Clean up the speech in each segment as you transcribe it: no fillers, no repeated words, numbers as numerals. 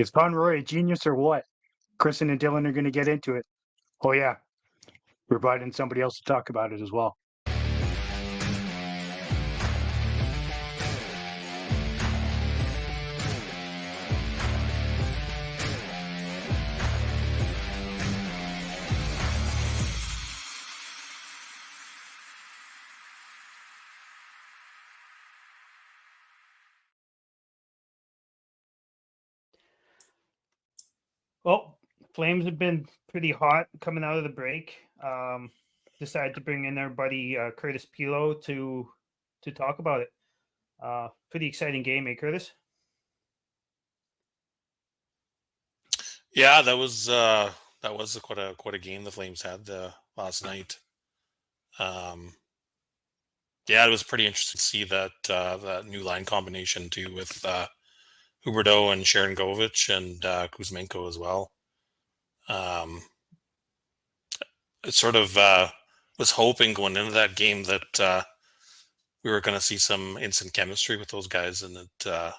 Is Conroy a genius or what? Kristen and Dylan are going to get into it. Oh, yeah. We're brought in somebody else to talk about it as well. Well, Flames have been pretty hot coming out of the break. Decided to bring in our buddy Kurtis Pealo to talk about it. Pretty exciting game, eh, Kurtis? Yeah, that was quite a game the Flames had last night. Yeah, it was pretty interesting to see that new line combination too with Huberdeau and Sharangovich and Kuzmenk-Show as well. It sort of was hoping going into that game that we were going to see some instant chemistry with those guys, and it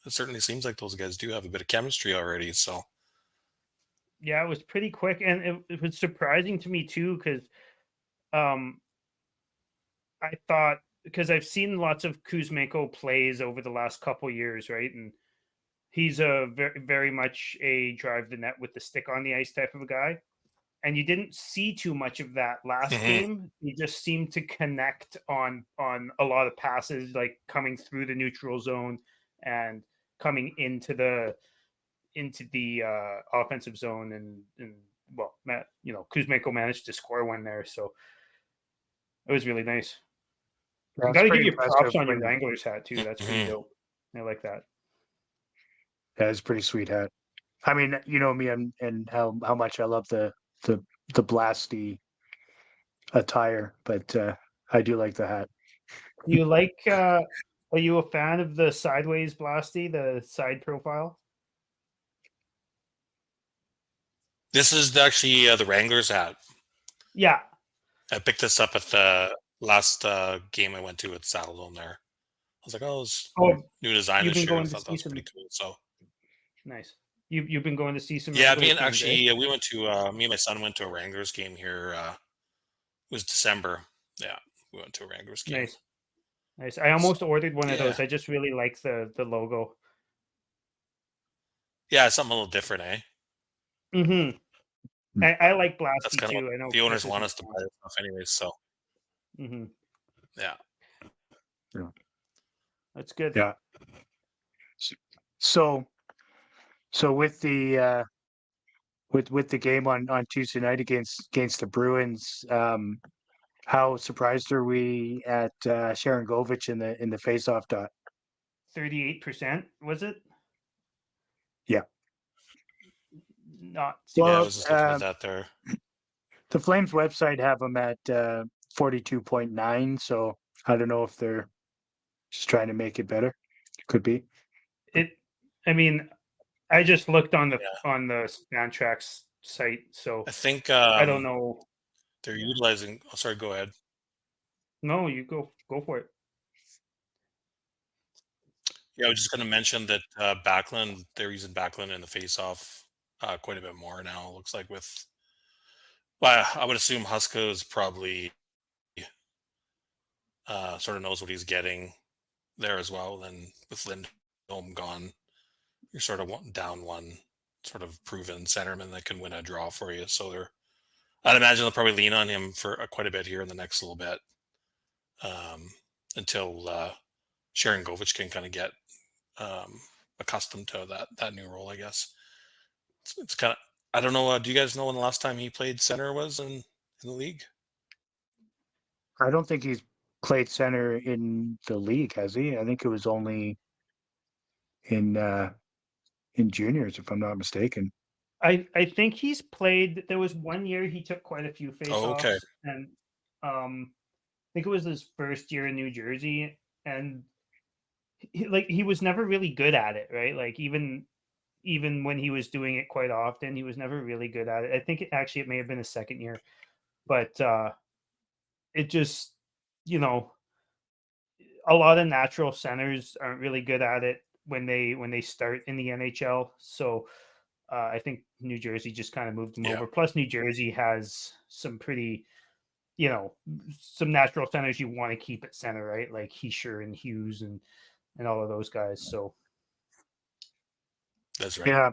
certainly seems like those guys do have a bit of chemistry already. So yeah, it was pretty quick, and it was surprising to me too because I thought, because I've seen lots of Kuzmenk-Show plays over the last couple years, right? And he's a very, very much a drive the net with the stick on the ice type of a guy. And you didn't see too much of that last game. He just seemed to connect on a lot of passes, like coming through the neutral zone and coming into the offensive zone. And well, Kuzmenk-Show managed to score one there, so it was really nice. Yeah, got to give you props on your Wranglers hat too. That's pretty dope. I like that. Yeah, it's a pretty sweet hat. I mean, you know me and how much I love the blasty attire, but I do like the hat. You like? Are you a fan of the sideways blasty, the side profile? this is actually the Wranglers hat. Yeah, I picked this up at the last game I went to at Saddledome there. I was like, oh, it's new design this year. I thought that was pretty cool. So nice. You've been going to see some. Yeah, we went to me and my son went to a Wranglers game here. It was December. Yeah, we went to a Wranglers game. Nice. I almost ordered one of those. I just really like the logo. Yeah, something a little different, eh? Mm-hmm. I like Blasty That's kind too. of I know the owners want us to buy this stuff anyways, so. Mm-hmm. Yeah. That's good. Yeah. So with the with the game on Tuesday night against the Bruins, how surprised are we at Sharangovich in the faceoff dot? 38%, was it? Yeah. Not well. Yeah, I was just looking at that there. The Flames website have them at 42.9, so I don't know if they're just trying to make it better. Could be. I mean, I just looked on the Fantrax site, so I think I don't know. They're utilizing. Oh, sorry. Go ahead. No, you go for it. Yeah, I was just going to mention that Backlund. They're using Backlund in the faceoff quite a bit more now. It looks like with. Well, I would assume Huska is probably sort of knows what he's getting there as well. Then with Lindholm gone, you're sort of down one sort of proven centerman that can win a draw for you. So I'd imagine they'll probably lean on him for quite a bit here in the next little bit until Sharangovich can kind of get accustomed to that new role, I guess. It's kind of, I don't know. Do you guys know when the last time he played center was in the league? I don't think he's played center in the league, has he? I think it was only in juniors, if I'm not mistaken. I think he's played. There was 1 year he took quite a few faceoffs, and I think it was his first year in New Jersey, and he was never really good at it, right? Like even when he was doing it quite often, he was never really good at it. I think it may have been his second year, but it just, a lot of natural centers aren't really good at it. when they start in the NHL. So I think New Jersey just kind of moved him over. Plus, New Jersey has some pretty, some natural centers you want to keep at center, right? Like Heischer and Hughes and all of those guys. So That's right. Yeah,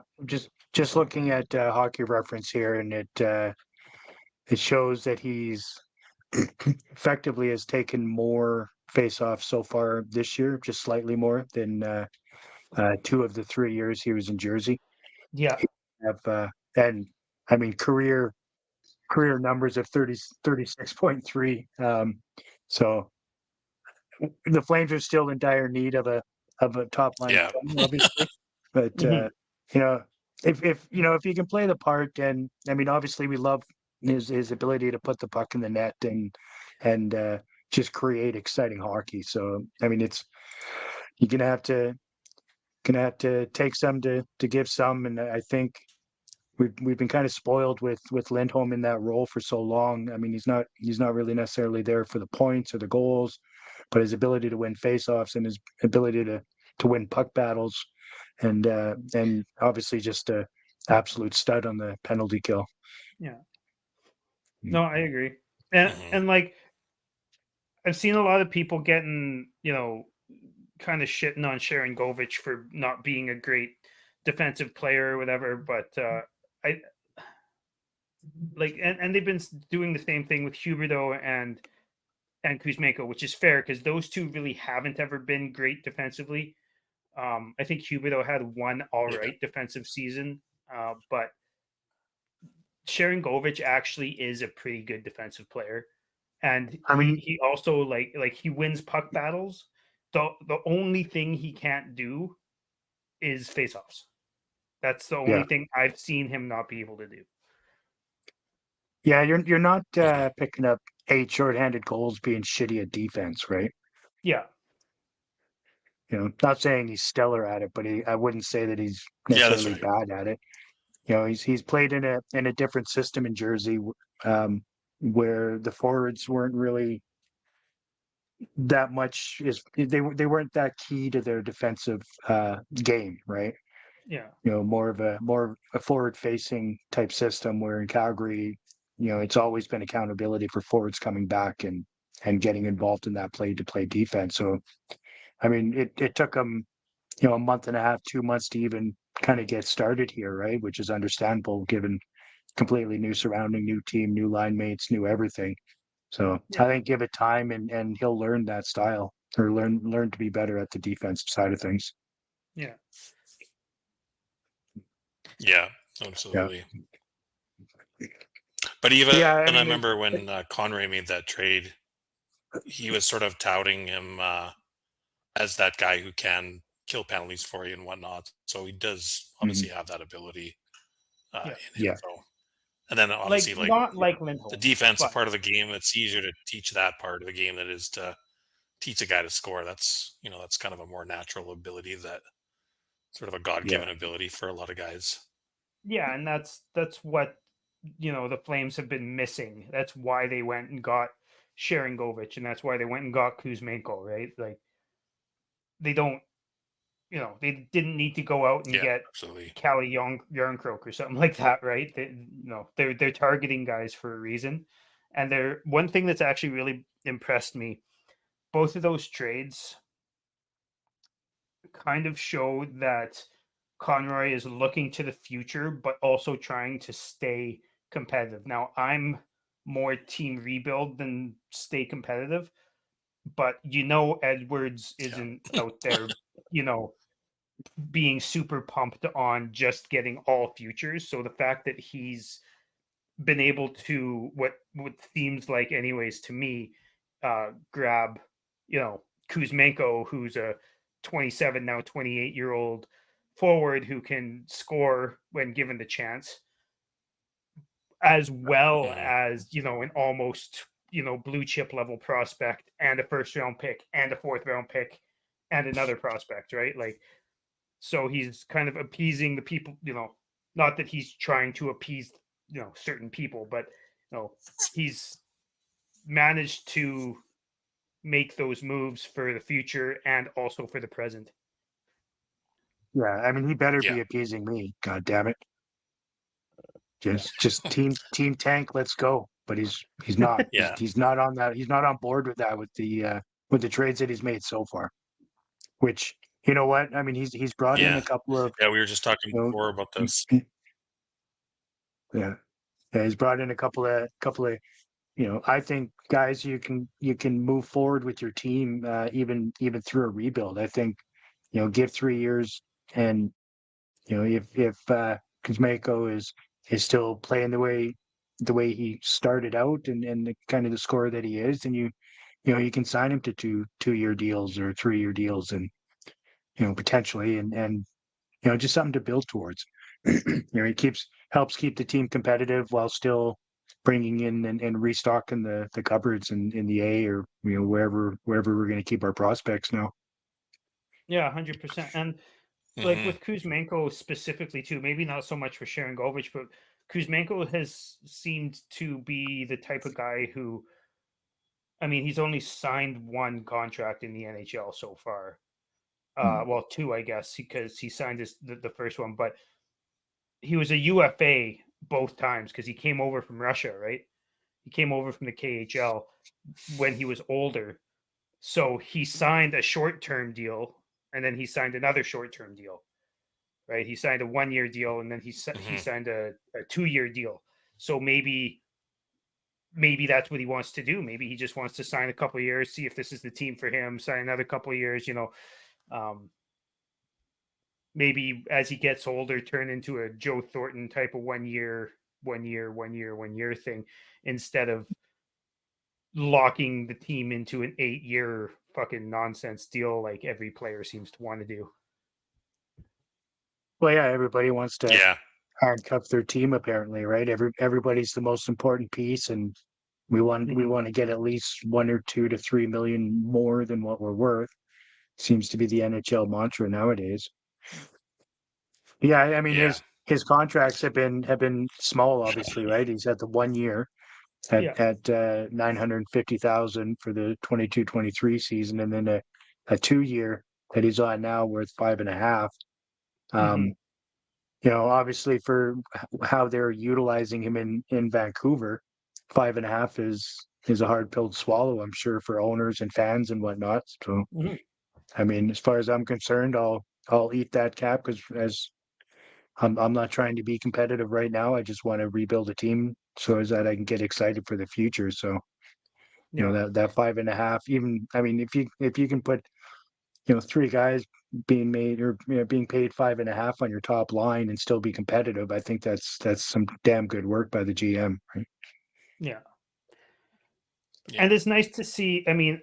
just looking at Hockey Reference here, and it shows that he's effectively has taken more face-offs so far this year, just slightly more than 2 of the 3 years he was in Jersey. yeah, And I mean career numbers of 36.3. So the Flames are still in dire need of a top line Yeah. center, obviously, but Mhm. you know, if he can play the part, and I mean, obviously, we love his ability to put the puck in the net and just create exciting hockey. So I mean, you're gonna have to take some to give some, and I think we've been kind of spoiled with Lindholm in that role for so long. I mean, he's not really necessarily there for the points or the goals, but his ability to win faceoffs and his ability to win puck battles, and obviously just a absolute stud on the penalty kill. Yeah. No, I agree. And Mhm. and like I've seen a lot of people getting, kind of shitting on Sharon Govich for not being a great defensive player or whatever, but I like and they've been doing the same thing with Huberdeau and Kuzmenko, which is fair because those two really haven't ever been great defensively. I think Huberdeau had one all Yeah. right defensive season, but Sharon Govich actually is a pretty good defensive player, and I mean, he also like he wins puck battles. The only thing he can't do is faceoffs. That's the only yeah, thing I've seen him not be able to do. yeah, you're not Mhm. picking up 8 shorthanded goals being shitty at defense, right? Yeah, Not saying he's stellar at it, but I wouldn't say that he's Yeah, that's necessarily right. bad at it. He's played in a different system in Jersey, where the forwards weren't really that much they weren't that key to their defensive game, right? yeah, More of a forward facing type system, where in Calgary, it's always been accountability for forwards coming back and getting involved in that play to play defense. So I mean, it took them a month and a half, 2 months to even kind of get started here, right? Which is understandable given completely new surrounding, new team, new line mates, new everything. So yeah, I think give it time, and he'll learn that style, or learn to be better at the defensive side of things. yeah, Yeah, Yeah. absolutely. But even Yeah. I I mean, remember when Conroy made that trade, he was sort of touting him as that guy who can kill penalties for you and whatnot. So he does mhm, obviously have that ability yeah. in him. yeah. So, and then Like obviously, like not like the Lindholm, defensive but part of the game, it's easier to teach that part of the game than it is to teach a guy to score. That's kind of a more natural ability, that sort of a God Yeah. given ability for a lot of guys. yeah, and that's what the Flames have been missing. That's why they went and got Sharon Govich, and that's why they went and got Kuzmenko, right? Like they don't, they didn't need to go out and Yeah, get absolutely. Cali Yarncroke or something like that, right? They're targeting guys for a reason, and they're one thing that's actually really impressed me. Both of those trades kind of show that Conroy is looking to the future, but also trying to stay competitive. Now, I'm more team rebuild than stay competitive, but Edwards Yeah. isn't out there, being super pumped on just getting all futures. So the fact that he's been able to what seems like, anyways, to me, grab, Kuzmenko, who's a 27 now 28-year-old forward who can score when given the chance, as well Mhm. as an almost blue chip level prospect and a first round pick and a fourth round pick and another prospect, right? Like, so he's kind of appeasing the people, not that he's trying to appease certain people, but he's managed to make those moves for the future and also for the present. Yeah, I mean, he better Yeah. be appeasing me. God damn it! Just team tank. Let's go. But he's not. Yeah. He's not on that. He's not on board with that with the trades that he's made so far. Which, you know what? I mean, he's brought in a Yeah. couple of, Yeah. We were just talking you know, before about this. yeah, yeah. He's brought in a couple of I think guys you can move forward with your team even through a rebuild. I think give 3 years, and if Kuzmenko is still playing the way he started out, and the kind of the scorer that he is, then you can sign him to two-year deals or 3-year deals, and potentially, and just something to build towards. He helps keep the team competitive while still bringing in and restocking the cupboards in the A, or wherever we're going to keep our prospects now. Yeah, 100%. And like Mhm. with Kuzmenko specifically too, maybe not so much for Sharon Govich, but Kuzmenko has seemed to be the type of guy who, I mean, he's only signed one contract in the NHL so far. Well, two, I guess, because he signed the first one, but he was a UFA both times because he came over from Russia, right? He came over from the KHL when he was older. So he signed a short-term deal, and then he signed another short-term deal, right? He signed a 1-year deal, and then he Mhm. signed a 2-year deal. So maybe that's what he wants to do. Maybe he just wants to sign a couple of years, see if this is the team for him, sign another couple of years, maybe as he gets older, turn into a Joe Thornton type of 1 year thing, instead of locking the team into an 8-year fucking nonsense deal like every player seems to want to do. Well, yeah, everybody wants to Yeah. handcuff their team, apparently, right? Everybody's the most important piece, and we want to get at least 1 or 2 to 3 million more than what we're worth. Seems to be the NHL mantra nowadays. Yeah, I mean Yeah. his contracts have been small, obviously, right? He's at the 1 year Yeah. at 950,000 for the 22-23 season, and then a 2-year that he's on now worth 5.5. Obviously for how they're utilizing him in Vancouver, 5.5 is a hard pill to swallow, I'm sure, for owners and fans and whatnot. So, Mhm. I mean, as far as I'm concerned, I'll eat that cap, because as I'm not trying to be competitive right now. I just want to rebuild a team so as that I can get excited for the future. So, Yeah. that 5.5, even, I mean, if you can put, 3 guys being made, or being paid 5.5 on your top line and still be competitive, I think that's some damn good work by the GM. Right? Yeah. Yeah. And it's nice to see, I mean,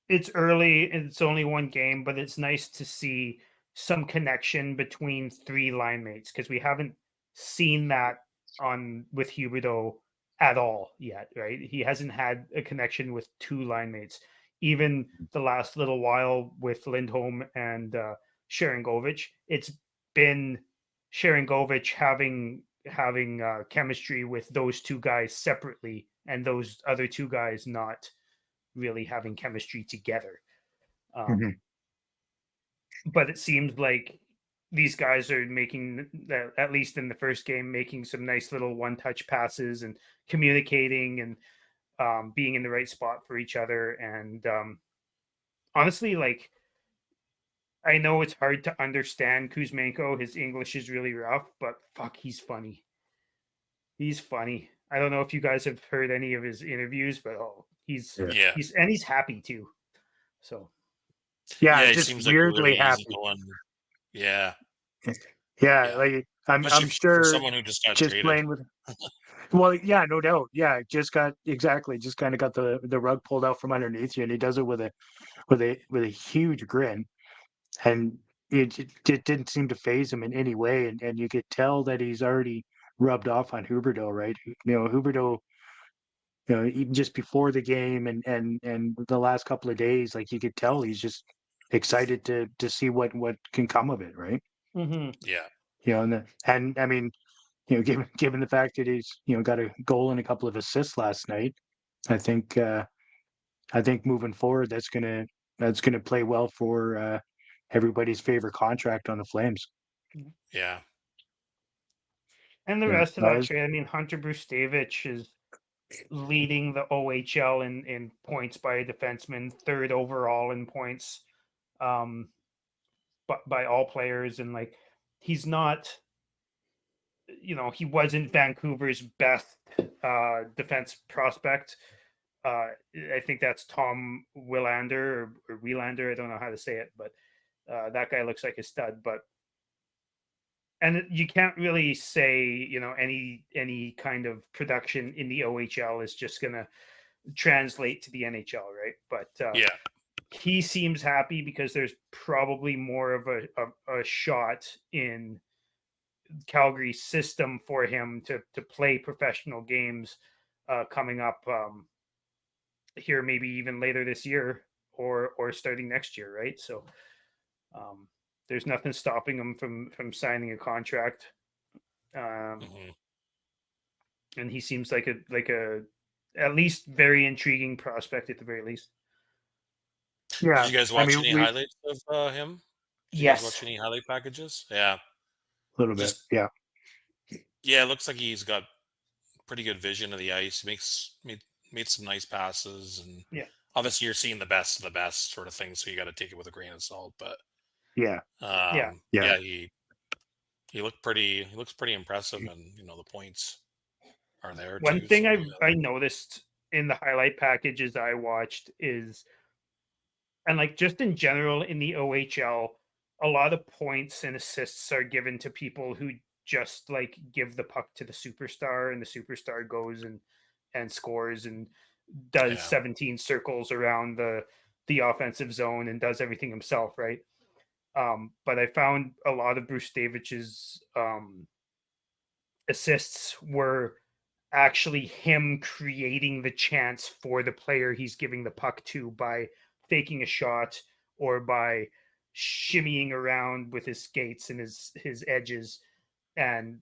it's early and it's only one game, but it's nice to see some connection between 3 line mates, because we haven't seen that on with Huberdeau at all yet, right? He hasn't had a connection with 2 line mates. Even the last little while with Lindholm and Sharon Govich, it's been Sharon Govich having chemistry with those 2 guys separately, and those other 2 guys not really having chemistry together. Mhm. But it seems like these guys are making, at least in the first game, making some nice little one-touch passes and communicating and being in the right spot for each other. And honestly, like, I know it's hard to understand Kuzmenko. His English is really rough, but fuck, he's funny. He's funny. I don't know if you guys have heard any of his interviews, but he's Yeah. Yeah. he's happy too. So Yeah, Yeah. He just seems like a really weirdly happy. easygoing. Yeah. Yeah, Yeah. like I'm Especially for sure someone who just got just traded. playing with. Well, yeah, no doubt. Yeah, just kind of got the rug pulled out from underneath you, and he does it with a huge grin, and it didn't seem to phase him in any way, and you could tell that he's already rubbed off on Huberdeau, right? Huberdeau, even just before the game and the last couple of days, like, you could tell he's just excited to see what can come of it, right? Yeah. And I mean, given the fact that he's got a goal and a couple of assists last night, I think moving forward that's gonna play well for everybody's favorite contract on the Flames. Yeah. And the Yeah. rest of No, that it's- trade, I mean, Hunter Brustevich is leading the OHL in points by a defenseman, third overall in points, but by all players, and like he's not, he wasn't Vancouver's best defense prospect. I think that's Tom Willander or Wielander. I don't know how to say it, but that guy looks like a stud. But and you can't really say any kind of production in the OHL is just gonna translate to the NHL, right? But Yeah. he seems happy because there's probably more of a shot in Calgary's system for him to play professional games coming up here, maybe even later this year or starting next year, right? So there's nothing stopping him from signing a contract, Hmm. and he seems like a at least very intriguing prospect at the very least. Did yeah. you guys I watch mean, any we highlights of him? Did you guys watch Yes, any highlight packages? Yeah. a little bit. Just Yeah. yeah, it looks like he's got pretty good vision of the ice. Made some nice passes, and yeah, obviously you're seeing the best of the best sort of thing, so you got to take it with a grain of salt. But Yeah. yeah. Yeah. yeah, he looked pretty. He looks pretty impressive, and the points are there One too. thing So I noticed in the highlight packages I watched is, and like just in general in the OHL, a lot of points and assists are given to people who just like give the puck to the superstar, and the superstar goes and scores and does yeah, 17 circles around the offensive zone and does everything himself, right? But I found a lot of Bruce Davich's assists were actually him creating the chance for the player he's giving the puck to by faking a shot or by shimmying around with his skates and his edges and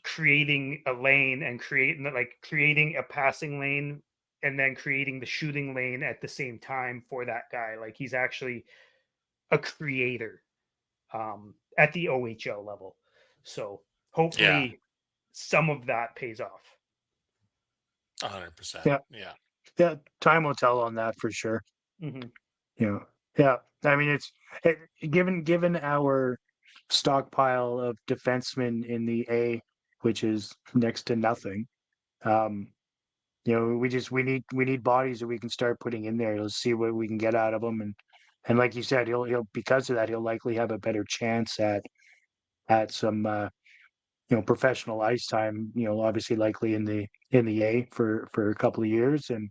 creating a lane and creating a passing lane and then creating the shooting lane at the same time for that guy. Like he's actually a creator at the OHL level. So yeah, hopefully some of that pays off. 100%. Yeah. Yeah, Yeah. Time will tell on that for sure. Mm-hmm. Yeah. Yeah. I mean, given our stockpile of defensemen in the A, which is next to nothing. Um, we need bodies that we can start putting in there. Let's see what we can get out of them, and like you said, he'll because of that he'll likely have a better chance at some professional ice time. Obviously likely in the A for a couple of years, and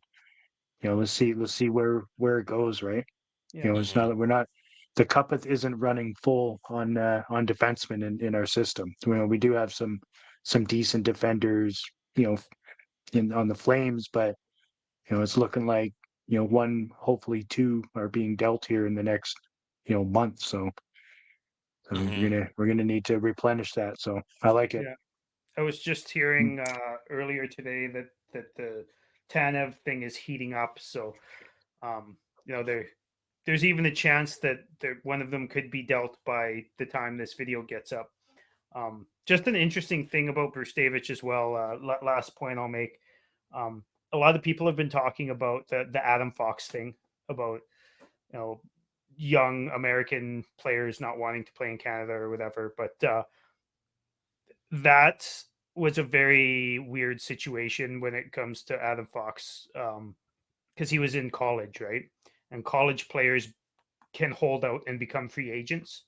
let's see where it goes. Right. Yeah. It's not that the cup isn't running full on defensemen in our system. We do have some decent defenders, on the Flames, but it's looking like one, hopefully two are being dealt here in the next month. So hmm we're gonna need to replenish that. So I like it. Yeah. I was just Mm. hearing earlier today that the Tanev thing is heating up. So, um, there's even a chance that one of them could be dealt by the time this video gets up. Just an interesting thing about Brustevich as well. Last point I'll make. A lot of people have been talking about the Adam Fox thing about you know young American players not wanting to play in Canada or whatever, but that was a very weird situation when it comes to Adam Fox, because he was in college, right? And college players can hold out and become free agents.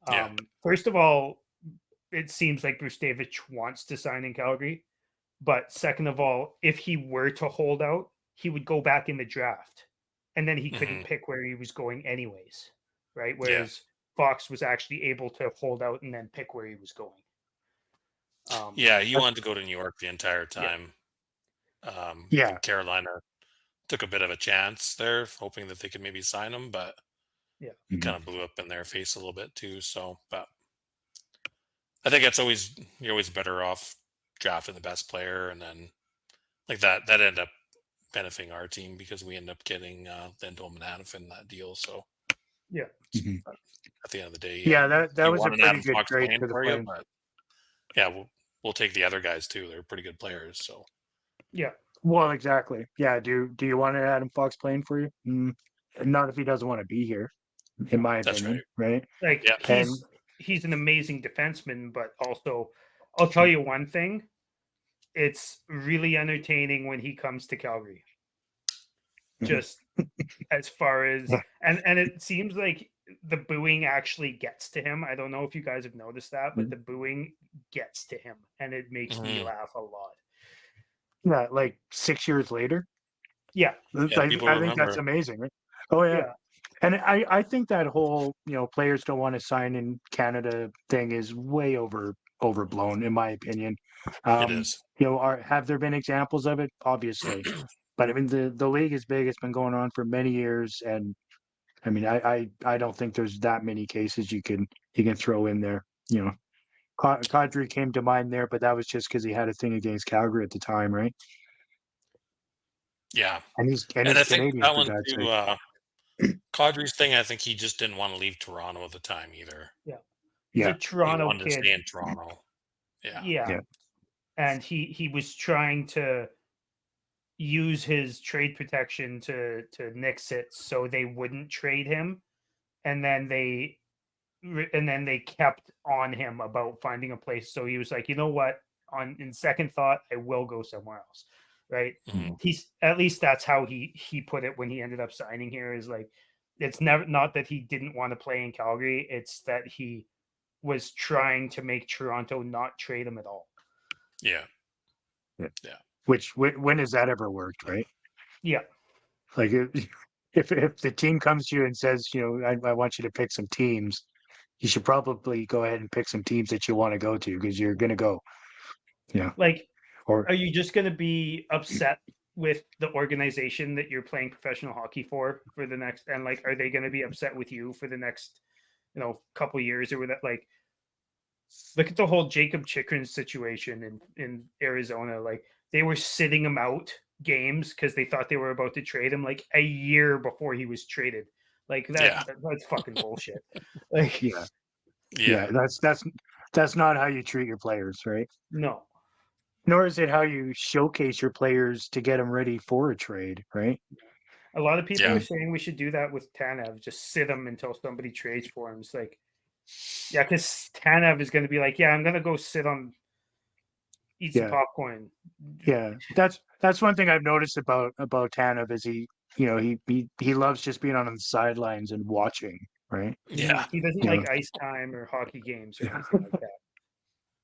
yeah, First of all, it seems like Brustevich wants to sign in Calgary. But second of all, if he were to hold out, he would go back in the draft and then he couldn't hmm pick where he was going anyways, right? yeah, Whereas Fox was actually able to hold out and then pick where he was going. yeah. He But wanted to go to New York the entire Yeah. time. I yeah, think Carolina took a bit of a chance there, hoping that they could maybe sign him, but Yeah. it kind of blew up in their face a little bit too. So, but I think you're always better off drafting the best player, and then like that ended up benefiting our team because we ended up getting Lindholm and Hanifin in that deal. So Yeah. Mhm. At the end of the day, Yeah, that you was a want an pretty Adam good Fox trade playing for the for you, Flames. but yeah, we'll take the other guys too. They're pretty good players. So Yeah. Well, exactly. Yeah. Do you want an Adam Fox playing for you? Not if he doesn't want to be here, in my that's opinion, right? Like Yeah. And he's an amazing defenseman, but also I'll tell you one thing. It's really entertaining when he comes to Calgary. Mhm. Just as far as and it seems like the booing actually gets to him. I don't know if you guys have noticed that, but the booing gets to him and it makes me Mhm. laugh a lot. yeah, like 6 years later, Yeah. Yeah, people I think that's remember. amazing, right? Oh yeah. Yeah. And I think that whole, players don't want to sign in Canada thing is way overblown, in my opinion. It is. Have there been examples of it? Obviously, but I mean the league is big. It's been going on for many years, and I mean I don't think there's that many cases you can throw in there. Kadri came to mind there, but that was just because he had a thing against Calgary at the time, right? Yeah. And he's And I think Canadian, that for one God's too, sake. Kadri's thing, I think he just didn't want to leave Toronto at the time either. Yeah. He's a Yeah, He Toronto wanted to kid. stay in Toronto. Yeah. Yeah. yeah, And he was trying to use his trade protection to nix it so they wouldn't trade him, and then they kept on him about finding a place. So he was like, you know what? In second thought, I will go somewhere else. Right? Mhm. He's at least that's how he put it when he ended up signing here. Is like, it's never not that he didn't want to play in Calgary. It's that he was trying to make Toronto not trade him at all. Yeah. yeah. Yeah. Which when has that ever worked, right? Yeah. Like if the team comes to you and says, I want you to pick some teams, you should probably go ahead and pick some teams that you want to go to because you're going to go. Yeah. Like, Or are you just going to be upset with the organization that you're playing professional hockey for the next, and like, are they going to be upset with you for the next, couple years or that? Like, look at the whole Jacob Chikrin situation in Arizona. Like, they were sitting him out games because they thought they were about to trade him like a year before he was traded. Like Yeah. that's fucking bullshit. Like, yeah, Yeah. that's not how you treat your players, right? no. Nor is it how you showcase your players to get them ready for a trade, right? A lot of people Yeah. are saying we should do that with Tanev. Just sit him until somebody trades for him. It's like, yeah, because Tanev is going to be like, yeah, I'm going to go eat some Yeah. popcorn. Yeah, that's one thing I've noticed about Tanev is he loves just being on the sidelines and watching, right? Yeah. He doesn't You know, like ice time or hockey games or yeah, anything like that.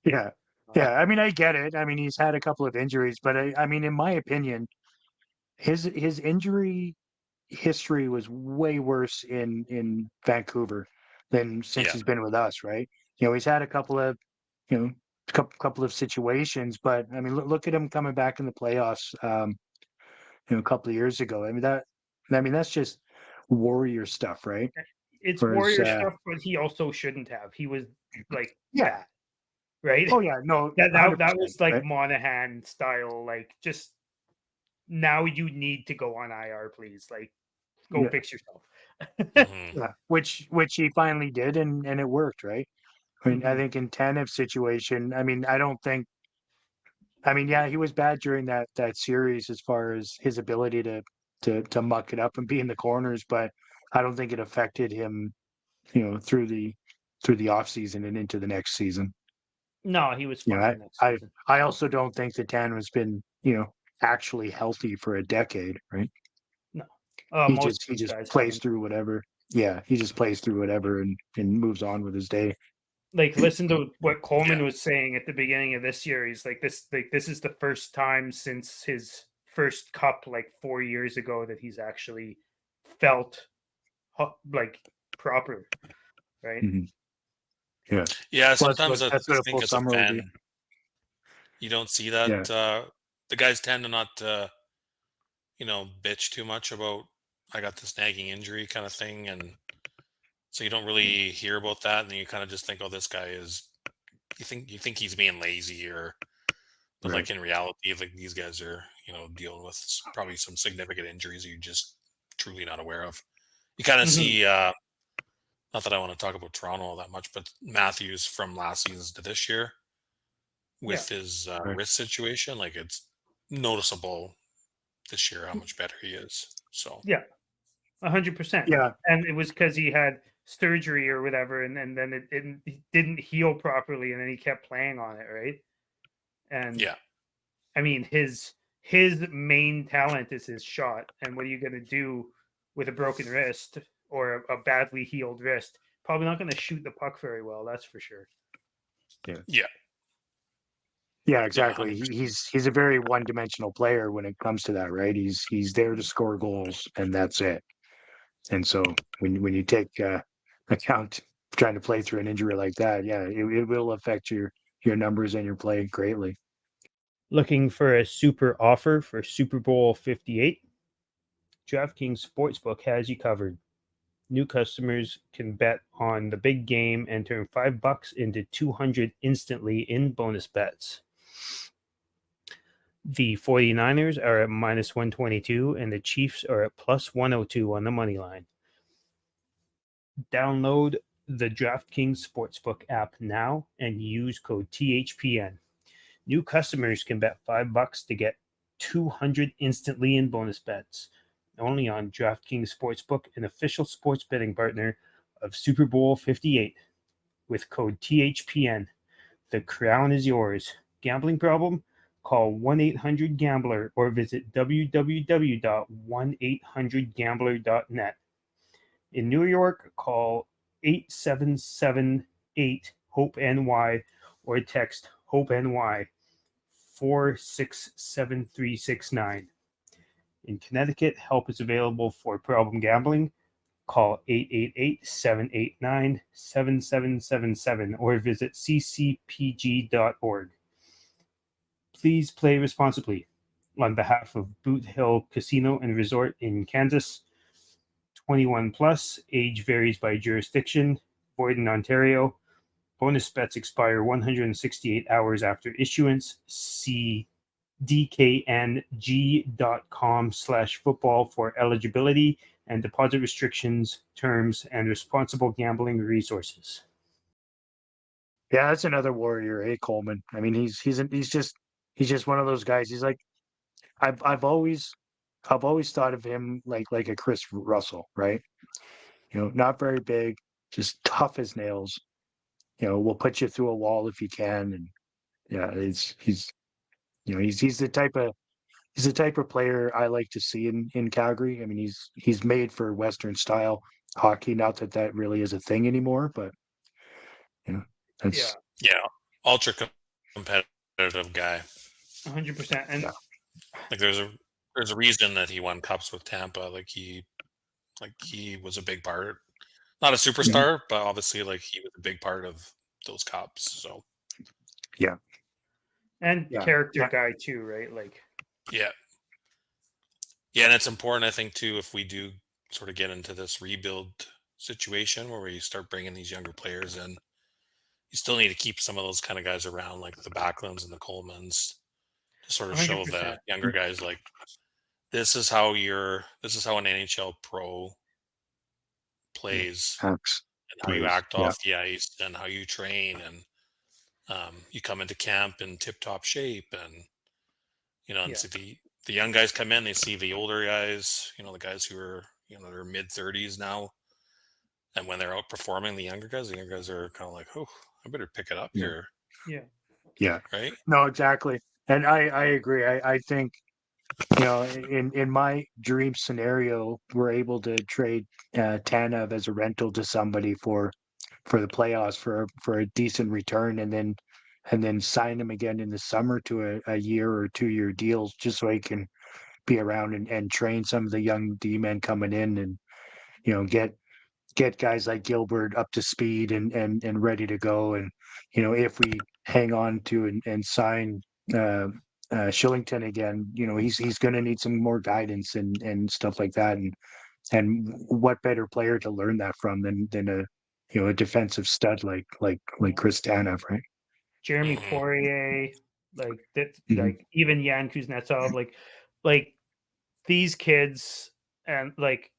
yeah, yeah. I mean, I get it. I mean, he's had a couple of injuries, but I mean, in my opinion, his injury history was way worse in Vancouver than since Yeah. he's been with us, right? He's had a couple of couple of situations, but I mean, look at him coming back in the playoffs. A couple of years ago. I mean that's just warrior stuff, right? It's Whereas, warrior stuff, but he also shouldn't have. He was like yeah, that, right? oh yeah, no, that 100%, was like right? Monahan style. Like, just now you need to go on IR, please. Like, go Yeah, fix yourself. Mhm. yeah, which he finally did, and it worked, right? I mean, I Mhm. think in Tanev's situation, I mean, I don't think, I mean, yeah, he was bad during that series as far as his ability to muck it up and be in the corners, but I don't think it affected him, through the off season and into the next season. No, he was You know, fine next I season. I also don't think that Tanner's been, actually healthy for a decade, right? No, He most just of he these just guys plays haven't. through whatever. Yeah, he just plays through whatever and moves on with his day. Like, listen to what Coleman Yeah. was saying at the beginning of this year. He's like, this is the first time since his first cup like 4 years ago that he's actually felt like proper, right? Mhm. Yeah. Yeah. Well, Sometimes I that's what a think full as a summer will be. fan, you don't see that. Yeah. The guys tend to not, bitch too much about I got this nagging injury kind of thing, and so you don't really hear about that, and then you kind of just think, oh, this guy is. You think he's being lazy, but Right. like in reality, like these guys are, dealing with probably some significant injuries you're just truly not aware of. You kind of Mhm. see not that I want to talk about Toronto all that much, but Matthews from last season to this year with his Right. wrist situation, like it's noticeable this year how much better he is. So Yeah, 100%. Yeah, And it was because he had surgery or whatever, and then it didn't heal properly, and then he kept playing on it, right? And yeah, I mean, his main talent is his shot. And what are you going to do with a broken wrist or a badly healed wrist? Probably not going to shoot the puck very well. That's for sure. yeah, yeah, yeah, exactly. 100%. He's a very one-dimensional player when it comes to that, right? He's there to score goals, and that's it. And so when you take account trying to play through an injury like that, yeah, it will affect your numbers and your play greatly. Looking for a super offer for Super Bowl 58? DraftKings Sportsbook has you covered. New customers can bet on the big game and turn $5 into 200 instantly in bonus bets. The 49ers are at minus 122 and the Chiefs are at plus 102 on the money line. Download the DraftKings Sportsbook app now and use code THPN. New customers can bet $5 to get 200 instantly in bonus bets. Only on DraftKings Sportsbook, an official sports betting partner of Super Bowl 58. With code THPN, the crown is yours. Gambling problem? Call 1-800-GAMBLER or visit www.1800gambler.net. In New York, call 8778-HOPE-NY or text HOPE-NY 467-369. In Connecticut, help is available for problem gambling. Call 888-789-7777 or visit ccpg.org. Please play responsibly. On behalf of Boot Hill Casino and Resort in Kansas, 21 plus, age varies by jurisdiction, void in Ontario. Bonus bets expire 168 hours after issuance. See dkng.com/football for eligibility and deposit restrictions, terms, and responsible gambling resources. Yeah, that's another warrior, Coleman. I mean, he's just one of those guys. He's like I've always thought of him like a Chris Russell, right? Not very big, just tough as nails. Will put you through a wall if you can, and yeah, he's the type of player I like to see in Calgary. I mean, he's made for Western style hockey. Not that that really is a thing anymore, but that's yeah, ultra competitive guy. 100%. And yeah. Like there's a reason that he won cups with Tampa. Like he was a big part. Not a superstar, but obviously like he was a big part of those cups. So Yeah. character guy too, right? Like yeah, and it's important, I think, too, if we do sort of get into this rebuild situation where we start bringing these younger players in, you still need to keep some of those kind of guys around, like the Backlunds and the Colemans, to sort of show 100%. the younger guys like this is how an NHL pro plays and how you act off the ice and how you train, and you come into camp in tip-top shape, and and so the young guys come in, they see the older guys, the guys who are they're mid-30s now, and when they're outperforming the younger guys are kind of like, oh, I better pick it up here. Yeah. Right. No, exactly. And I agree. I think in my dream scenario, we're able to trade Tanev as a rental to somebody for the playoffs for a decent return, and then sign him again in the summer to a year or 2-year deals, just so he can be around and train some of the young D-men coming in, and get guys like Gilbert up to speed and ready to go. And if we hang on to and sign Shillington again, he's going to need some more guidance and stuff like that. And what better player to learn that from than a defensive stud like Chris Tanev, right? Jeremy Mhm. Poirier, like that, Mhm. like even Yan Kuznetsov, like these kids, and like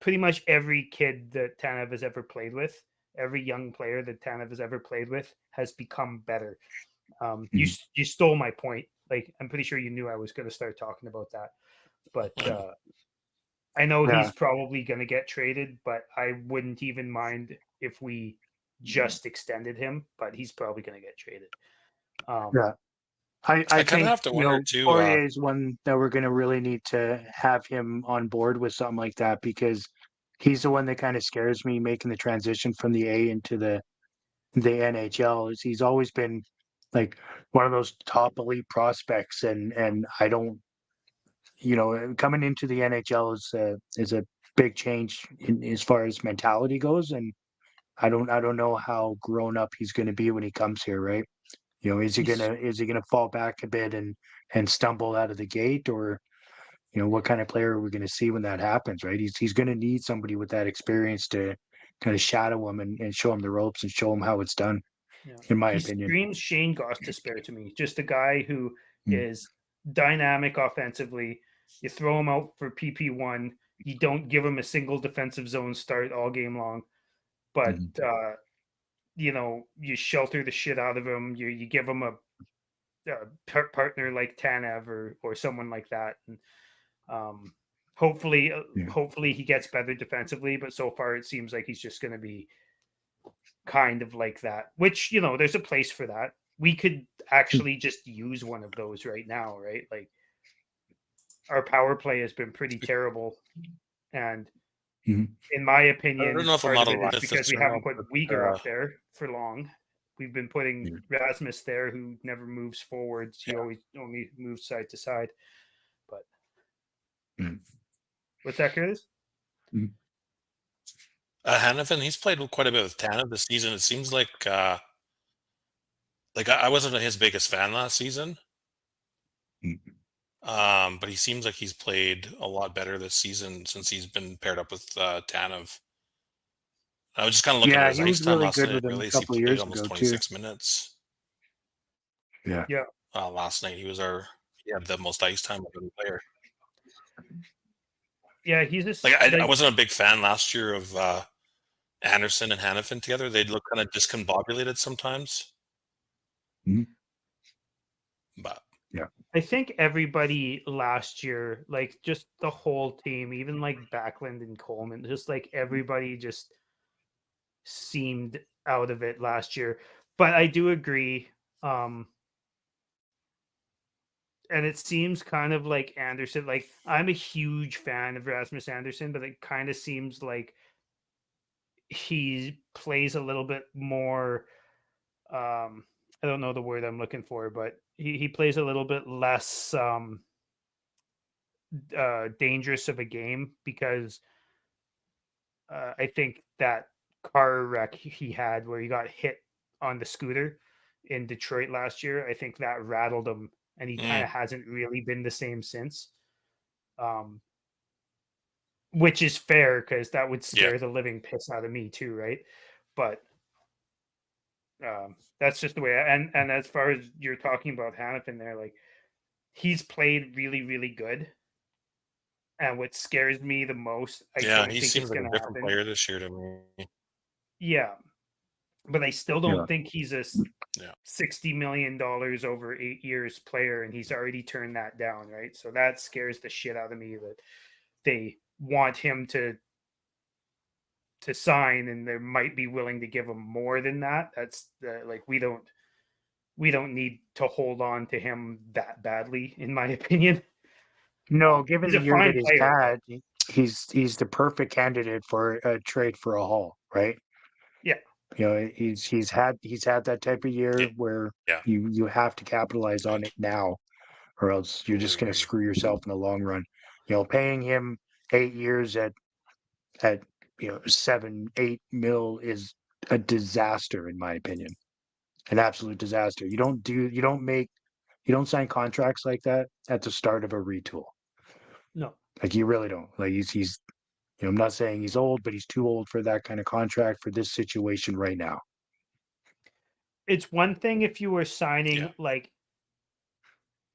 pretty much every kid that Tanev has ever played with, every young player that Tanev has ever played with, has become better. You stole my point. Like, I'm pretty sure you knew I was going to start talking about that, but I know he's probably going to get traded, but I wouldn't even mind if we just extended him. But he's probably going to get traded. I I kind of think, have to wonder too. Poirier is one that we're going to really need to have him on board with something like that, because he's the one that kind of scares me making the transition from the A into the NHL. He's always been like one of those top elite prospects, and I don't, coming into the NHL is a big change as far as mentality goes, and I don't know how grown up he's going to be when he comes here, right? Is he gonna fall back a bit and stumble out of the gate, or what kind of player are we going to see when that happens, right? He's going to need somebody with that experience to kind of shadow him and show him the ropes and show him how it's done. Yeah. In my He opinion, screams Shane Gostisbehere to me. Just a guy who is dynamic offensively. You throw him out for PP1. You don't give him a single defensive zone start all game long, but you shelter the shit out of him. You give him a partner like Tanev or someone like that, and hopefully he gets better defensively. But so far, it seems like he's just going to be kind of like that. Which there's a place for that. We could actually just use one of those right now, right? Like, our power play has been pretty terrible, and in my opinion, I don't know if part I'm of not it is because we haven't put Uyghur up there for long. We've been putting Rasmus there, who never moves forwards. He always only moves side to side. But what's that, Curtis? Hanifin, he's played quite a bit with Tanev this season. It seems like I wasn't his biggest fan last season. But he seems like he's played a lot better this season since he's been paired up with Tanev. I was just kind of looking at his ice time last night. a couple of He played years almost ago 26 minutes. Yeah. Last night he had the most ice time of any player. Yeah, he's just I wasn't a big fan last year of Anderson and Hanifin together. They'd look kind of discombobulated sometimes. But I think everybody last year, like just the whole team, even like Backlund and Coleman, just like everybody just seemed out of it last year. But I do agree. And it seems kind of like Anderson, like I'm a huge fan of Rasmus Anderson, but it kind of seems like he plays a little bit more I don't know the word I'm looking for, but he plays a little bit less dangerous of a game, because I think that car wreck he had where he got hit on the scooter in Detroit last year, I think that rattled him, and he kind of hasn't really been the same since. Which is fair, because that would scare the living piss out of me too, right? But that's just the way. And as far as you're talking about Hanifin there, like, he's played really, really good. And what scares me the most, I don't he think seems it's like going a to different happen. player this year to me. Yeah, but I still don't think he's a $60 million over 8 years player, and he's already turned that down, right? So that scares the shit out of me that they want him to sign, and they might be willing to give him more than that. That's like, we don't need to hold on to him that badly, in my opinion. No, given He's the a year that fine he's player. had, he's the perfect candidate for a trade for a haul, right? Yeah. He's had that type of year where you have to capitalize on it now, or else you're just going to screw yourself in the long run. Paying him 8 years at 7-8 mil is a disaster, in my opinion. An absolute disaster. You don't sign contracts like that at the start of a retool. No. Like, you really don't. Like, he's I'm not saying he's old, but he's too old for that kind of contract for this situation right now. It's one thing if you were signing, like,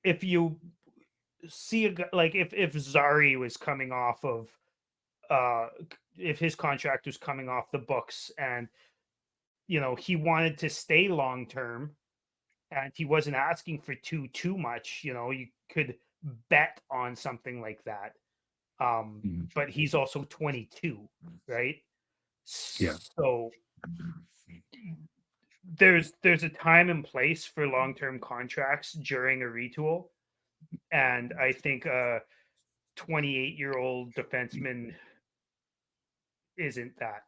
if you see like if Zari was coming off of if his contract was coming off the books, and he wanted to stay long term, and he wasn't asking for too much. You could bet on something like that. But he's also 22, right? Yeah. So there's a time and place for long-term contracts during a retool, and I think a 28-year-old defenseman isn't that.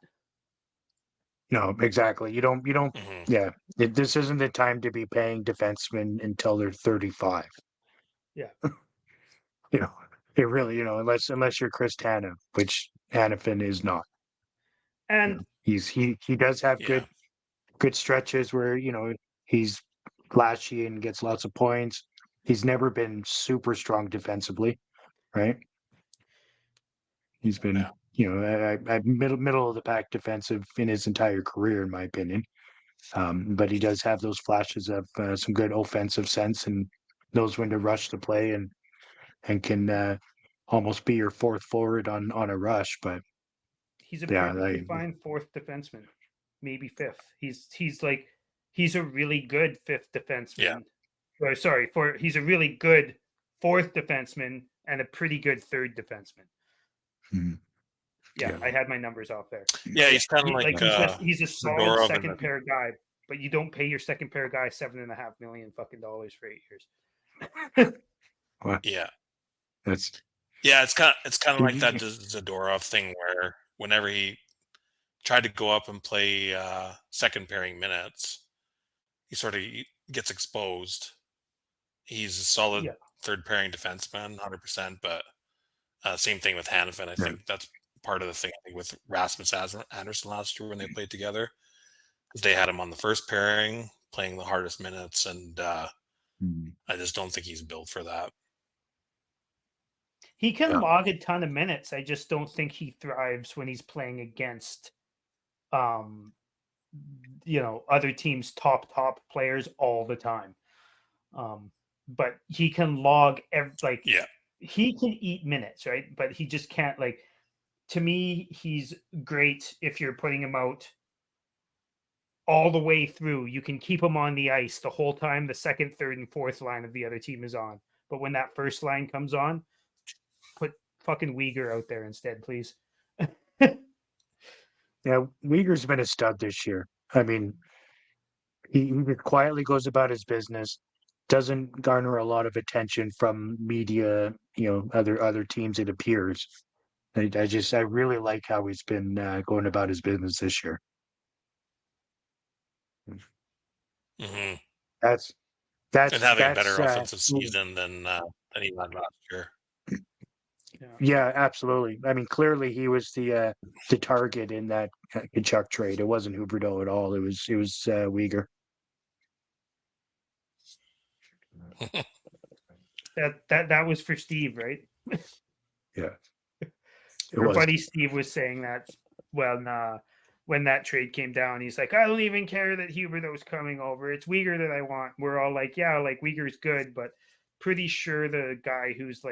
No, exactly. You don't. Mhm. Yeah, this isn't the time to be paying defensemen until they're 35. Yeah. It really, unless you're Chris Tanev, which Hanifin is not. And He does have Yeah. good stretches where he's flashy and gets lots of points. He's never been super strong defensively, right? He's been a middle of the pack defensive in his entire career, in my opinion. But he does have those flashes of some good offensive sense and knows when to rush the play and can almost be your fourth forward on a rush. But he's a yeah, perfectly fine fourth defenseman, maybe fifth. He's a really good fifth defenseman. Yeah. Or sorry, he's a really good fourth defenseman and a pretty good third defenseman. Yeah, I had my numbers off there. Yeah, he's kind of he's a solid second pair guy, but you don't pay your second pair guy $7.5 million fucking dollars for 8 years. Yeah. That's it's kind of like that Zadorov thing where whenever he tried to go up and play second pairing minutes, he sort of gets exposed. He's a solid third pairing defenseman, 100%. But same thing with Hanifin. I think that's part of the thing. I think with Rasmus Anderson last year when they played together, they had him on the first pairing playing the hardest minutes, and I just don't think he's built for that. He can log a ton of minutes. I just don't think he thrives when he's playing against, other teams' top players all the time. But he can log he can eat minutes, right? But he just can't to me, he's great if you're putting him out all the way through. You can keep him on the ice the whole time the second, third, and fourth line of the other team is on. But when that first line comes on, put fucking Uyghur out there instead, please. Yeah, Uyghur's been a stud this year. I mean, he quietly goes about his business, doesn't garner a lot of attention from media, other teams, it appears. I really like how he's been going about his business this year. Mm-hmm. That's and having a better offensive season than he had last year. Yeah, absolutely. I mean, clearly he was the target in that Tkachuk trade. It wasn't Huberdeau at all. It was Uyghur. that was for Steve, right? Yeah. Your buddy Steve was saying that when that trade came down, he's like, I don't even care that Huberdeau's coming over. It's Uyghur that I want. We're all like, yeah, Uyghur's good, but pretty sure the guy who's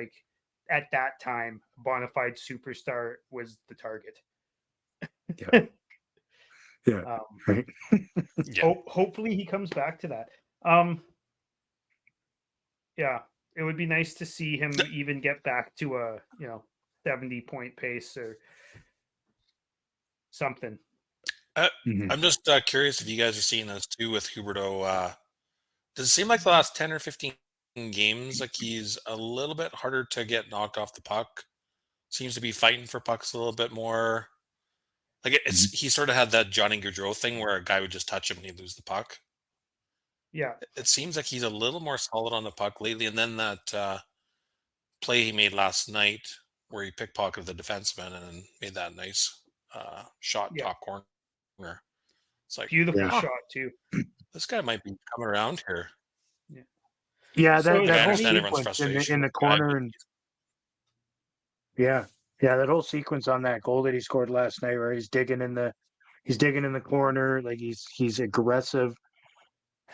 at that time bona fide superstar was the target. Yeah. Right. Hopefully he comes back to that. Yeah, it would be nice to see him even get back to a 70-point pace or something. I'm just curious if you guys are seeing this too with Huberdeau. Does it seem like the last 10 or 15 games he's a little bit harder to get knocked off the puck? Seems to be fighting for pucks a little bit more. He sort of had that Johnny Gaudreau thing where a guy would just touch him and he'd lose the puck. Yeah. It seems like he's a little more solid on the puck lately. And then that play he made last night where he pickpocketed the defenseman and made that nice shot top corner. It's beautiful shot too. This guy might be coming around here. Yeah, that whole sequence in the corner, and that whole sequence on that goal that he scored last night, where he's digging in the corner, he's aggressive,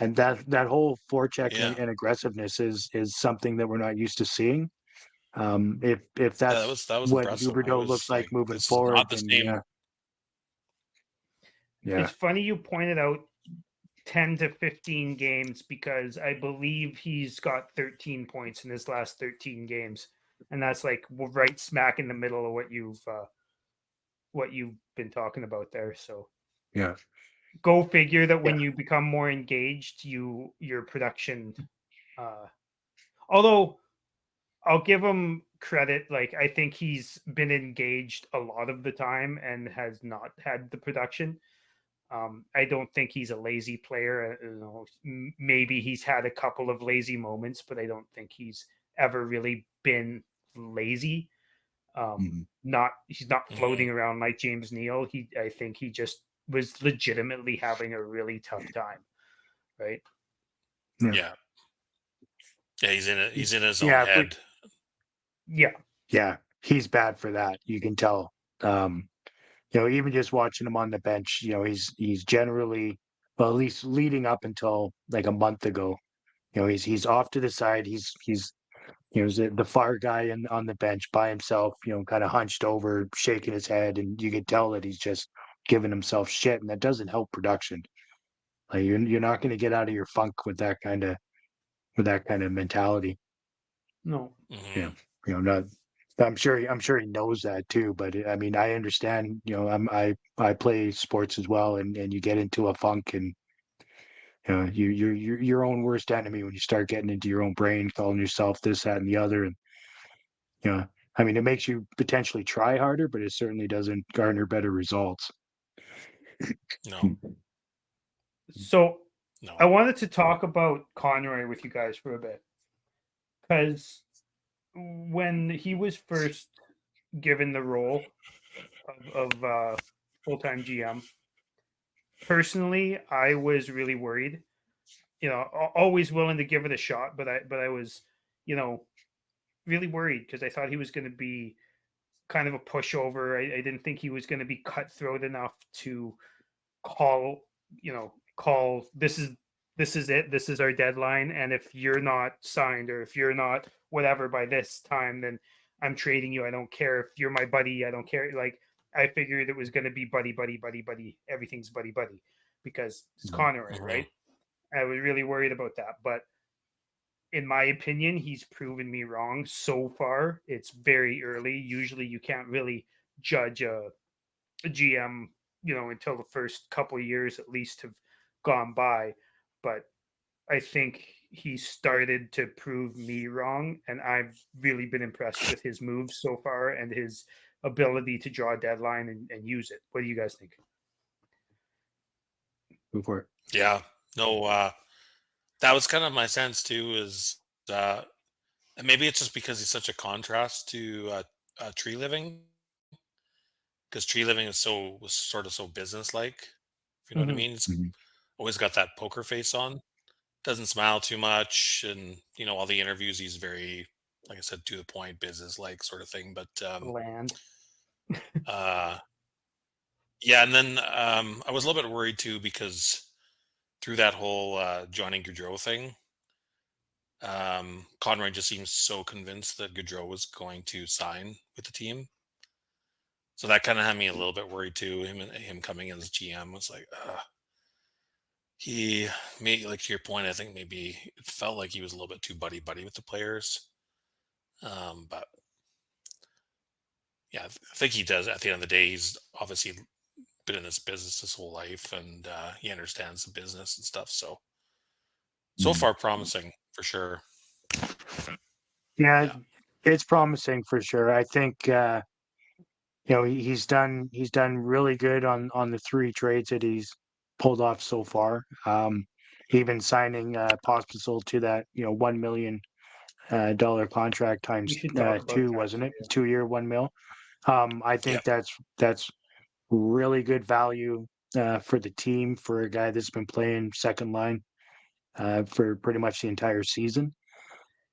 and that whole forecheck and aggressiveness is something that we're not used to seeing. If Yeah, that's that was what impressive. I Huberdeau was looks like like, moving this is forward, not the then same. yeah. It's funny you pointed out 10 to 15 games because I believe he's got 13 points in his last 13 games, and that's like right smack in the middle of what you've been talking about there. So Yeah. go figure that when you become more engaged, your production. Although I'll give him credit, like I think he's been engaged a lot of the time and has not had the production. I don't think he's a lazy player. Maybe he's had a couple of lazy moments, but I don't think he's ever really been lazy. Not he's not floating around like James Neal. I think he just was legitimately having a really tough time, right? Yeah. Yeah, he's in his own Yeah. head. Yeah, Yeah. He's bad for that. You can tell. Even just watching him on the bench, he's generally, well, at least leading up until like a month ago, he's off to the side. He's the far guy on the bench by himself, kind of hunched over, shaking his head, and you can tell that he's just giving himself shit, and that doesn't help production. Like you're not going to get out of your funk with that kind of mentality. no. Yeah, Mhm. not. I'm sure he knows that too. But I mean, I understand. I play sports as well, and you get into a funk, and you're your own worst enemy when you start getting into your own brain, calling yourself this, that, and the other, and I mean, it makes you potentially try harder, but it certainly doesn't garner better results. No, So no. I wanted to talk about Conroy with you guys for a bit because when he was first given the role of full-time GM, personally, I was really worried. Always willing to give it a shot, but I was, you know, really worried because I thought he was going to be kind of a pushover. I didn't think he was going to be cutthroat enough to call, call this is it. This is our deadline, and if you're not signed or if you're not whatever by this time, then I'm trading you. I don't care if you're my buddy. I don't care. Like I figured it was going to be buddy, buddy, buddy, buddy. Everything's buddy, buddy, because it's Conroy, right? I was really worried about that, but in my opinion, he's proven me wrong so far. It's very early. Usually, you can't really judge a GM, until the first couple of years at least have gone by. But I think he started to prove me wrong, and I've really been impressed with his moves so far and his ability to draw a deadline and use it. What do you guys think? Go for it. Yeah, no. That was kind of my sense too. Is and maybe it's just because he's such a contrast to tree living, because tree living was sort of so business-like. If you know what I Mm-hmm. mean, he's Mhm. always got that poker face on. Doesn't smile too much, and all the interviews he's very, like I said, to the point, business-like sort of thing. But Land. uh, yeah, and then I was a little bit worried too because through that whole joining Gaudreau thing, Conroy just seems so convinced that Gaudreau was going to sign with the team. So that kind of had me a little bit worried too. Him coming in as GM was like, he made, like, to your point, I think maybe it felt like he was a little bit too buddy buddy with the players. But yeah, I think he does. At the end of the day, he's obviously been in this business his whole life, and he understands the business and stuff. So Mhm. far, promising for sure. Yeah, Yeah. it's promising for sure. I think he's done really good on the three trades that he's pulled off so far. Even signing Pospisil to that $1 million dollar contract We times should talk about two, that wasn't too. it? 2 year, 1 mil. I Yeah. think that's really good value for the team for a guy that's been playing second line for pretty much the entire season.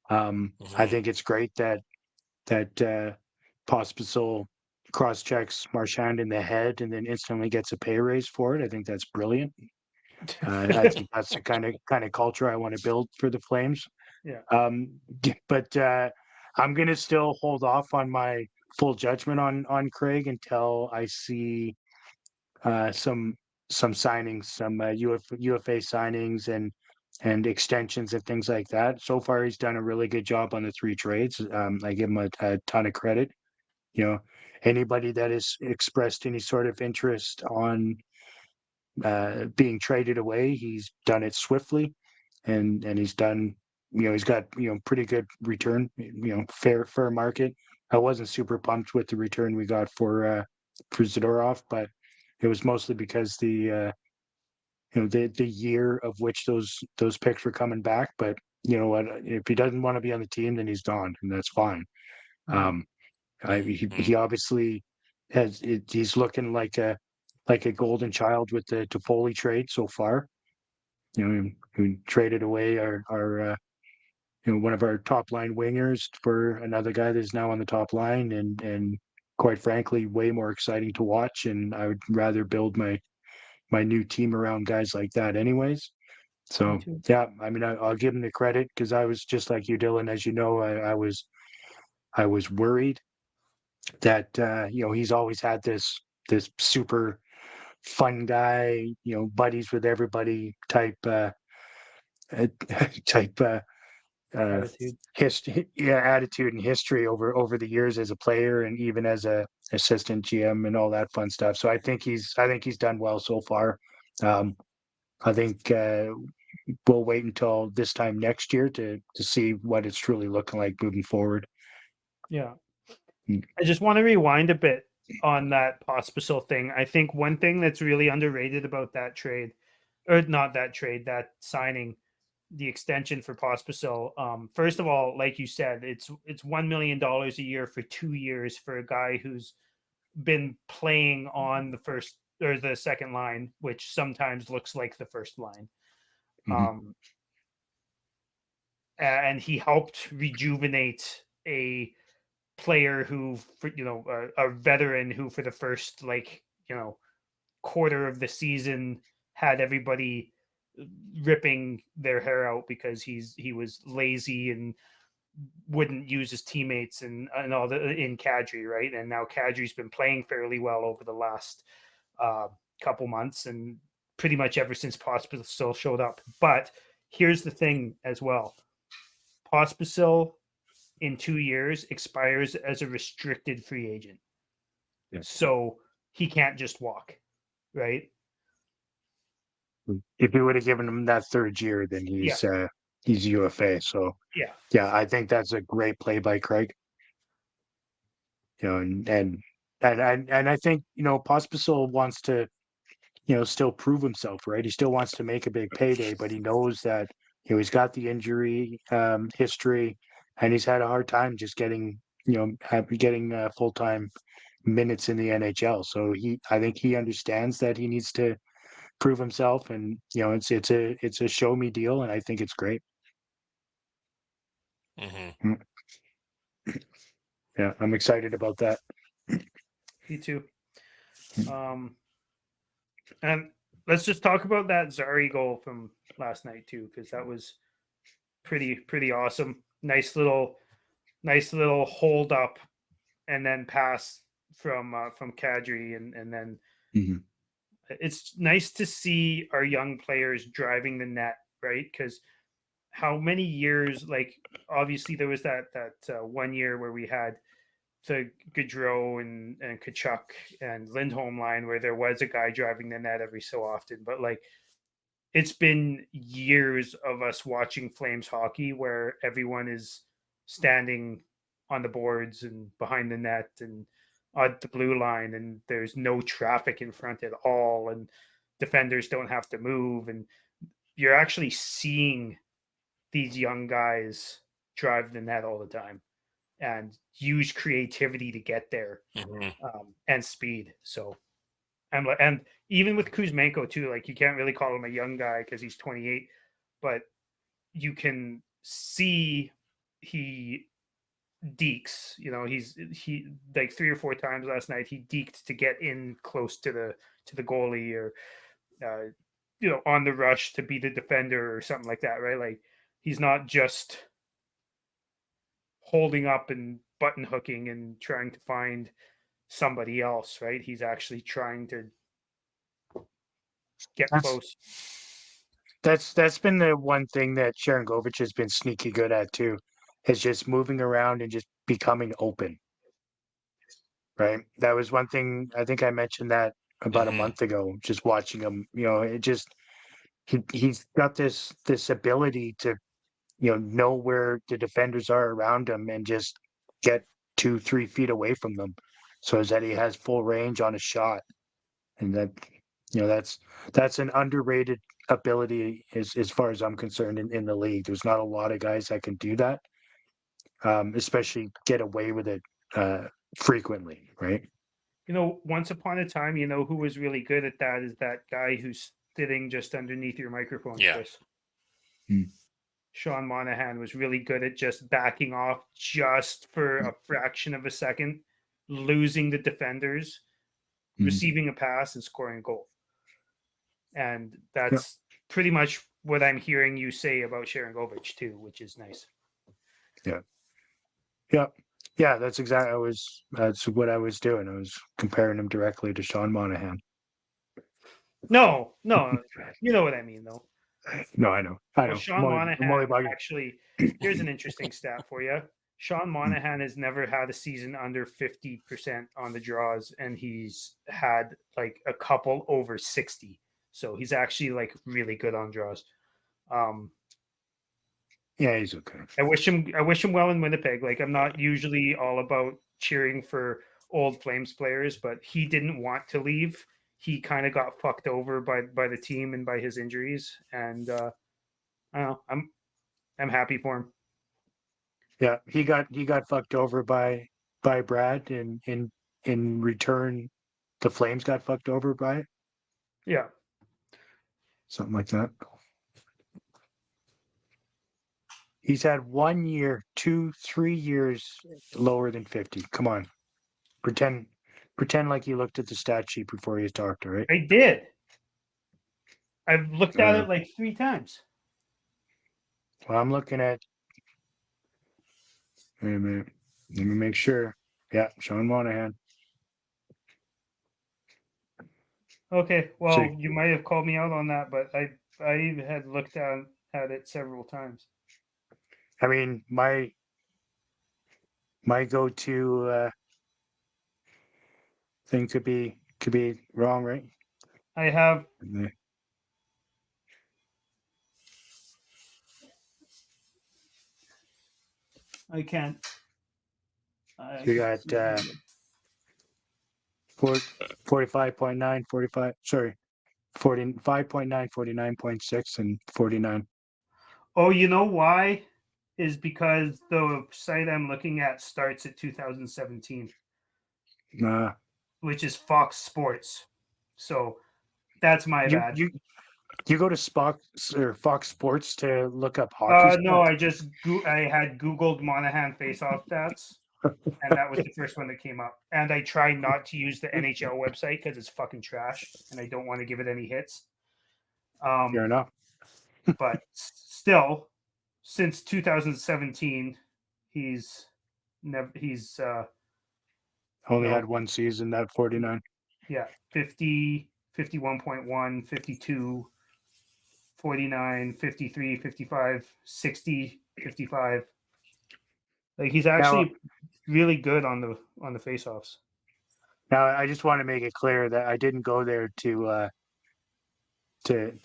I Hmm. think it's great that Pospisil cross checks Marchand in the head and then instantly gets a pay raise for it. I think that's brilliant. I think that's the kind of culture I want to build for the Flames. Yeah. But I'm gonna still hold off on my full judgment on Craig until I see some signings, some UFA signings and extensions and things like that. So far, he's done a really good job on the 3 trades. I give him a ton of credit. You know, anybody that has expressed any sort of interest on being traded away, he's done it swiftly, and he's done. He's got pretty good return. Fair market. I wasn't super pumped with the return we got for Zadorov, but it was mostly because the year of which those picks were coming back. But you know what? If he doesn't want to be on the team, then he's gone, and that's fine. He obviously he's looking like a golden child with the Toffoli trade so far. We traded away our one of our top line wingers for another guy that's now on the top line, and quite frankly, way more exciting to watch. And I would rather build my new team around guys like that, anyways. So yeah, I mean, I'll give him the credit because I was just like you, Dylan. As you know, I was worried that he's always had this super fun guy, buddies with everybody type type Attitude. attitude and history over the years as a player and even as a assistant GM and all that fun stuff. So I think he's done well so far. I think we'll wait until this time next year to see what it's truly looking like moving forward. Yeah. I just want to rewind a bit on that Pospisil thing. I think one thing that's really underrated about that trade, or not that trade, that signing, the extension for Pospisil. First of all, like you said, it's $1 million a year for 2 years for a guy who's been playing on the first or the second line, which sometimes looks like the first line. And he helped rejuvenate a player who, a veteran who for the first quarter of the season had everybody ripping their hair out because he was lazy and wouldn't use his teammates and all in Kadri, right? And now Kadri's been playing fairly well over the last couple months and pretty much ever since Pospisil showed up. But here's the thing as well. Pospisil in 2 years expires as a restricted free agent. Yeah. So he can't just walk, right? If you would have given him that third year, then he's UFA. So yeah, I think that's a great play by Craig. And I think Pospisil wants to still prove himself, right? He still wants to make a big payday, but he knows that he's got the injury history, and he's had a hard time just getting full-time minutes in the NHL. So I think he understands that he needs to prove himself, and it's a show me deal, and I think it's great. Yeah, I'm excited about that. Me too. And let's just talk about that Zari goal from last night too, because that was pretty awesome. Nice little hold up and then pass from Kadri, and then it's nice to see our young players driving the net, right? Because how many years, like obviously there was that 1 year where we had the Gaudreau and Tkachuk and Lindholm line where there was a guy driving the net every so often, but like it's been years of us watching Flames hockey where everyone is standing on the boards and behind the net and on the blue line, and there's no traffic in front at all, and defenders don't have to move, and you're actually seeing these young guys drive the net all the time and use creativity to get there, and speed. So, and even with Kuzmenko too, like you can't really call him a young guy because he's 28, but you can see he dekes. He like 3 or 4 times last night he deked to get in close to the goalie, or on the rush to be the defender or something like that, right? Like he's not just holding up and button hooking and trying to find somebody else, right? He's actually trying to get close. That's been the one thing that Sharon Govich has been sneaky good at too, is just moving around and just becoming open. Right. That was one thing I think I mentioned that about a month ago, just watching him, it just he's got this ability to, know where the defenders are around him and just get 2-3 feet away from them. So is that he has full range on a shot. And that, that's an underrated ability as far as I'm concerned in the league. There's not a lot of guys that can do that, especially get away with it frequently, right? Once upon a time, who was really good at that is that guy who's sitting just underneath your microphone, Chris. Sean Monahan was really good at just backing off just for a fraction of a second, losing the defenders, receiving a pass, and scoring a goal. And that's pretty much what I'm hearing you say about Sharon Govich too, which is nice. Yeah, that's exactly. That's what I was doing. I was comparing him directly to Sean Monahan. No, you know what I mean, though. No, I know. Well, Sean Monahan actually. Here's an interesting stat for you. Sean Monahan has never had a season under 50% on the draws, and he's had like a couple over 60. So he's actually like really good on draws. Yeah, he's okay. I wish him well in Winnipeg. Like, I'm not usually all about cheering for old Flames players, but he didn't want to leave. He kind of got fucked over by the team and by his injuries, and I don't know. I'm happy for him. Yeah, he got fucked over by Brad, and in return, the Flames got fucked over by it. Yeah, something like that. He's had 1 year, 2, 3 years lower than 50. Come on. Pretend like you looked at the stat sheet before you talked, all right? I did. I've looked at it like 3 times. Well, I'm looking at. Wait a minute. Let me make sure. Yeah, Sean Monahan. Okay, well, you might have called me out on that, but I had looked at it several times. I mean, my go-to thing could be wrong, right? I have. I can't. You got 45.9, 45. Sorry, 45.9, 49.6, and 49. Oh, you know why? Is because the site I'm looking at starts at 2017, which is Fox Sports. So that's my bad. You go to Fox Sports to look up hockey? No, I had Googled Monahan faceoff stats, and that was the first one that came up. And I try not to use the NHL website because it's fucking trash, and I don't want to give it any hits. Fair enough. But still, since 2017, he's only had one season, that 49. Yeah, 50, 51.1, 52, 49, 53, 55, 60, 55. Like, he's actually really good on the faceoffs. Now, I just want to make it clear that I didn't go there to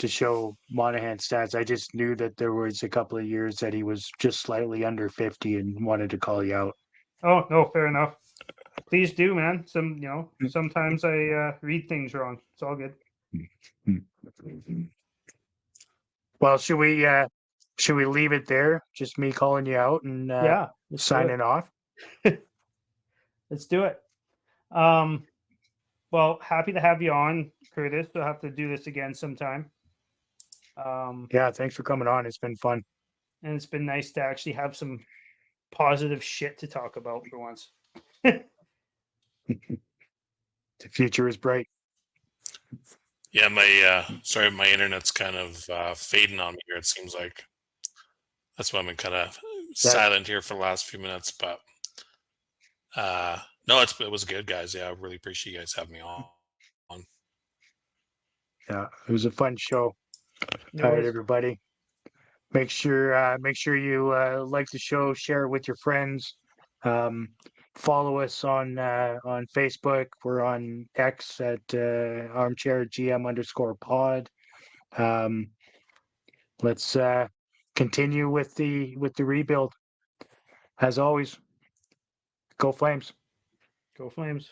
show Monahan stats. I just knew that there was a couple of years that he was just slightly under 50 and wanted to call you out. Oh, no, fair enough. Please do, man. Sometimes I read things wrong. It's all good. Well, should we leave it there? Just me calling you out and signing off? Let's do it. Well, happy to have you on, Kurtis. We'll have to do this again sometime. Yeah, thanks for coming on. It's been fun. And it's been nice to actually have some positive shit to talk about for once. The future is bright. Yeah, my internet's kind of fading on me here. It seems like that's why I'm kind of silent here for the last few minutes, but no, it was good, guys. Yeah, I really appreciate you guys having me on. Yeah, it was a fun show. No All right, worries. everybody. Make sure you like the show, share it with your friends. Follow us on Facebook. We're on X at ArmChair GM_pod. Let's continue with the rebuild. As always, go Flames. Go Flames.